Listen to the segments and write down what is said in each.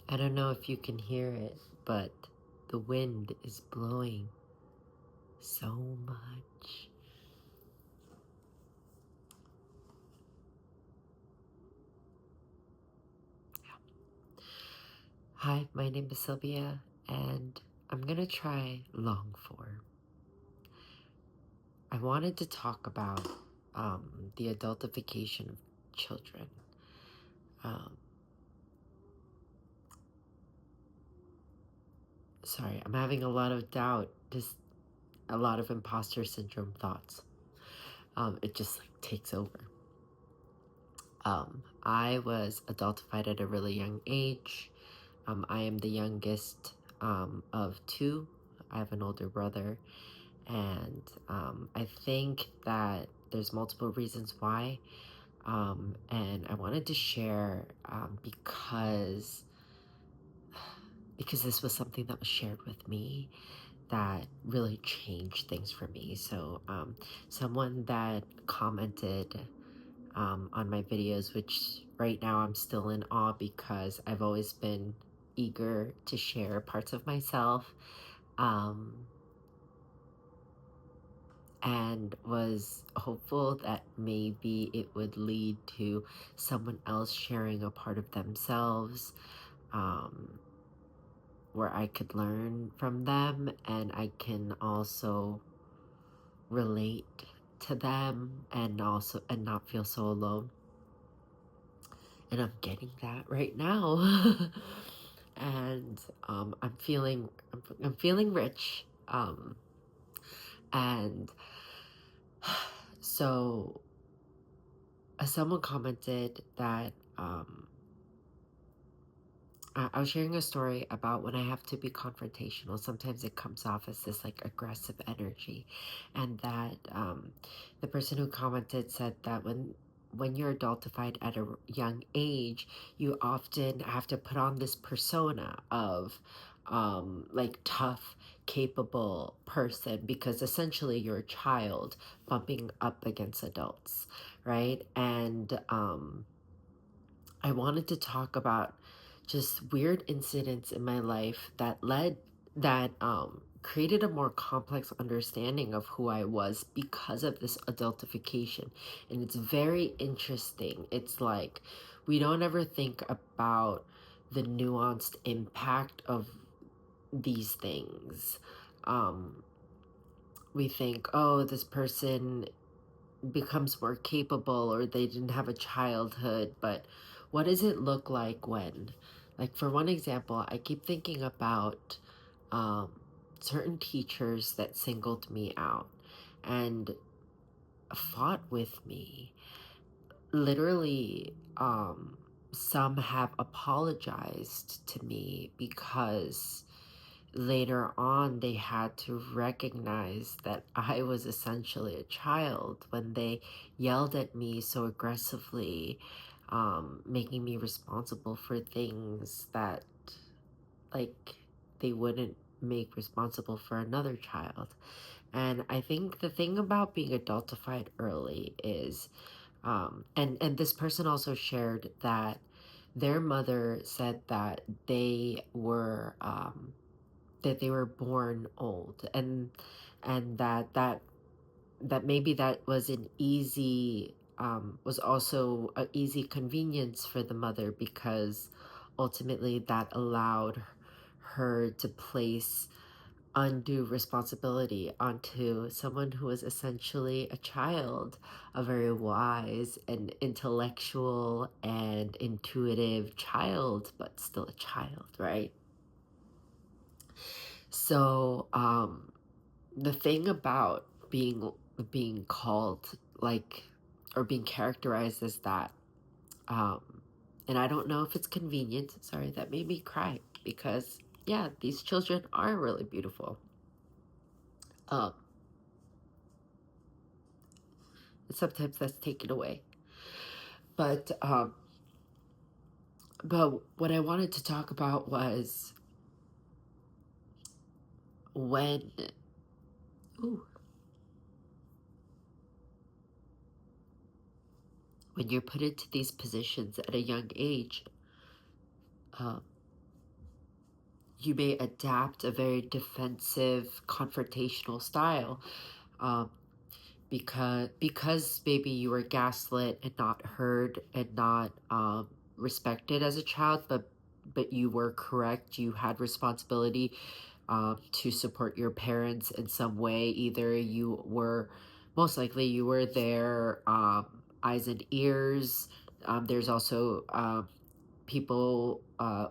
I don't know if you can hear it, but the wind is blowing so much. Hi, my name is Sylvia, and I'm gonna try long form. I wanted to talk about the adultification of children. Um, Sorry, I'm having a lot of doubt, just a lot of imposter syndrome thoughts. It just like takes over. I was adultified at a really young age. I am the youngest of two. I have an older brother, and I think that there's multiple reasons why. And I wanted to share because this was something that was shared with me that really changed things for me. So someone that commented on my videos, which right now I'm still in awe because I've always been eager to share parts of myself, um, and was hopeful that maybe it would lead to someone else sharing a part of themselves, um, where I could learn from them and I can also relate to them and not feel so alone. And I'm getting that right now. And I'm feeling rich. And so someone commented that I was sharing a story about when I have to be confrontational. Sometimes it comes off as this like aggressive energy, and that the person who commented said that when you're adultified at a young age, you often have to put on this persona of like tough, capable person because essentially you're a child bumping up against adults, right? And I wanted to talk about just weird incidents in my life that created a more complex understanding of who I was because of this adultification. And it's very interesting. It's like we don't ever think about the nuanced impact of these things. Um, we think, oh, this person becomes more capable or they didn't have a childhood, but what does it look like for one example, I keep thinking about um, certain teachers that singled me out and fought with me. Literally, some have apologized to me because later on they had to recognize that I was essentially a child when they yelled at me so aggressively, making me responsible for things that like they wouldn't make responsible for another child. And I think the thing about being adultified early is and this person also shared that their mother said that they were born old, and that maybe that was an easy was also an easy convenience for the mother because ultimately that allowed her to place undue responsibility onto someone who was essentially a child, a very wise and intellectual and intuitive child, but still a child, right? So the thing about being called like or being characterized as that, um and I don't know if it's convenient, sorry, that made me cry because yeah, these children are really beautiful. um Sometimes that's taken away, but what I wanted to talk about was when ooh, when you're put into these positions at a young age, um you may adapt a very defensive, confrontational style, um, because maybe you were gaslit and not heard and not respected as a child, but you were correct. You had responsibility to support your parents in some way. Either you were, most likely, you were their eyes and ears. There's also people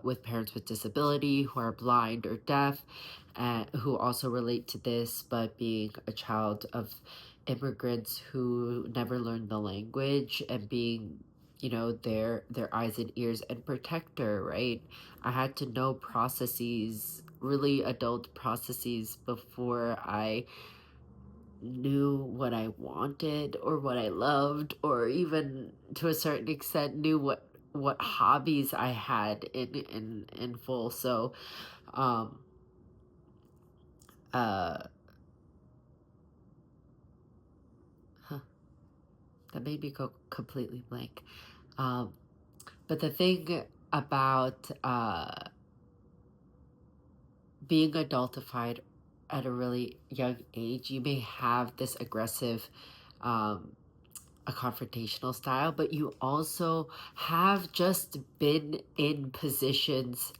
with parents with disability who are blind or deaf, who also relate to this, but being a child of immigrants who never learned the language and being, you know, their eyes and ears and protector, right? I had to know processes, really adult processes, before I knew what I wanted or what I loved, or even to a certain extent knew what hobbies I had in full. So um uh huh, that made me go completely blank. Um but the thing about being adultified at a really young age, you may have this aggressive um a confrontational style, but you also have just been in positions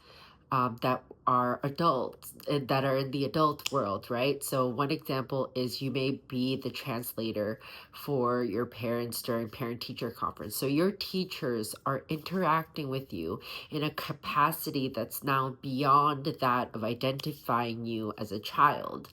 that are adults and that are in the adult world, right? So one example is you may be the translator for your parents during parent-teacher conference. So your teachers are interacting with you in a capacity that's now beyond that of identifying you as a child.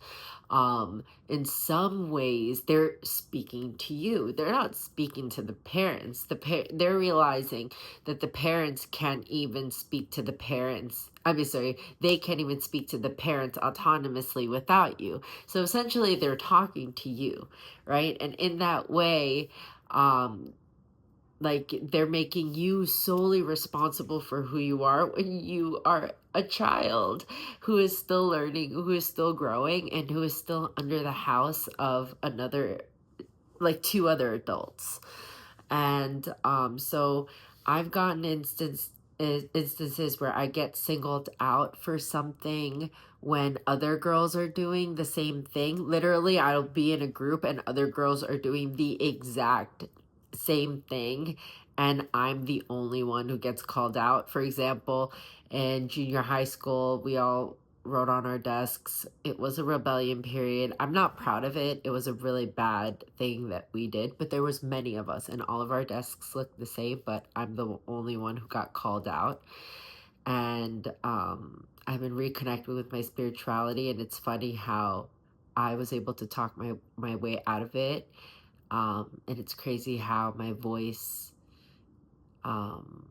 In some ways they're speaking to you, they're not speaking to the parents. They're realizing that the parents can't even speak to the parents. I mean, sorry, they can't even speak to the parents autonomously without you. So essentially they're talking to you, right? And in that way, um like, they're making you solely responsible for who you are when you are a child who is still learning, who is still growing, and who is still under the house of another, like, two other adults. And so I've gotten instances where I get singled out for something when other girls are doing the same thing. Literally, I'll be in a group and other girls are doing the exact same thing, and I'm the only one who gets called out. For example, in junior high school, we all wrote on our desks, "It was a rebellion period." I'm not proud of it. It was a really bad thing that we did, but there was many of us and all of our desks looked the same, but I'm the only one who got called out. And I've been reconnecting with my spirituality, and it's funny how I was able to talk my way out of it. And it's crazy how my voice um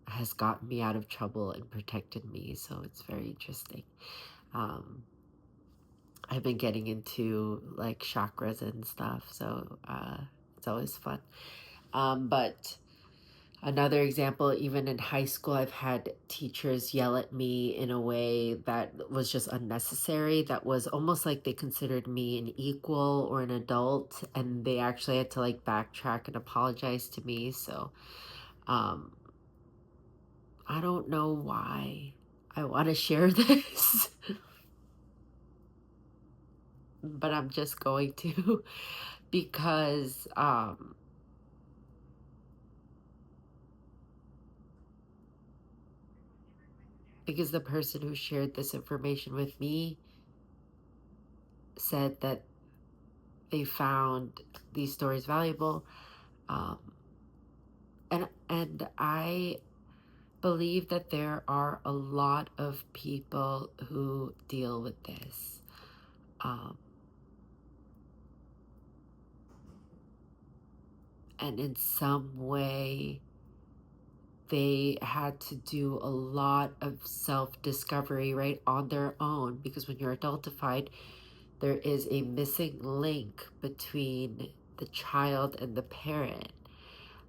has gotten me out of trouble and protected me. So it's very interesting. um I've been getting into like chakras and stuff, so it's always fun. But another example, even in high school, I've had teachers yell at me in a way that was just unnecessary, that was almost like they considered me an equal or an adult, and they actually had to like backtrack and apologize to me. So um I don't know why I want to share this, but I'm just going to because because the person who shared this information with me said that they found these stories valuable. um, and I believe that there are a lot of people who deal with this, um, and in some way they had to do a lot of self-discovery, right, on their own, because when you're adultified, there is a missing link between the child and the parent.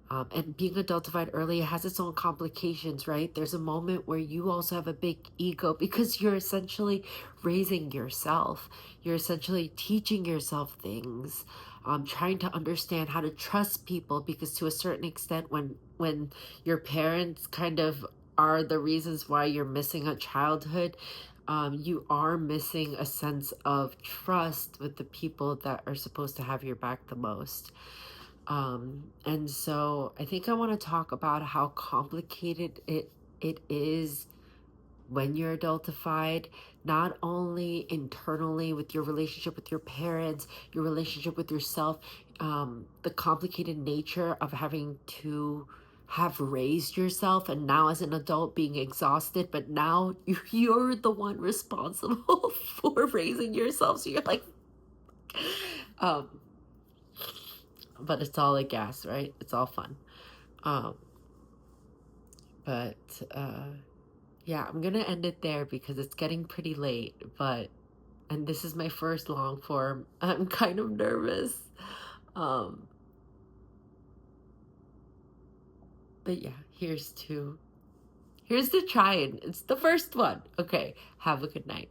And being adultified early has its own complications, right? There's a moment where you also have a big ego because you're essentially raising yourself. You're essentially teaching yourself things, trying to understand how to trust people, because to a certain extent, when your parents kind of are the reasons why you're missing a childhood. You are missing a sense of trust with the people that are supposed to have your back the most. And so I think I want to talk about how complicated it is when you're adultified, not only internally with your relationship with your parents, your relationship with yourself, the complicated nature of having to have raised yourself and now as an adult being exhausted, but now you're the one responsible for raising yourself. So you're like, um, but it's all a gas, right? It's all fun. Um, but yeah, I'm gonna end it there because it's getting pretty late, and this is my first long form. I'm kind of nervous. Um, but yeah, here's to trying. It's the first one. Okay, have a good night.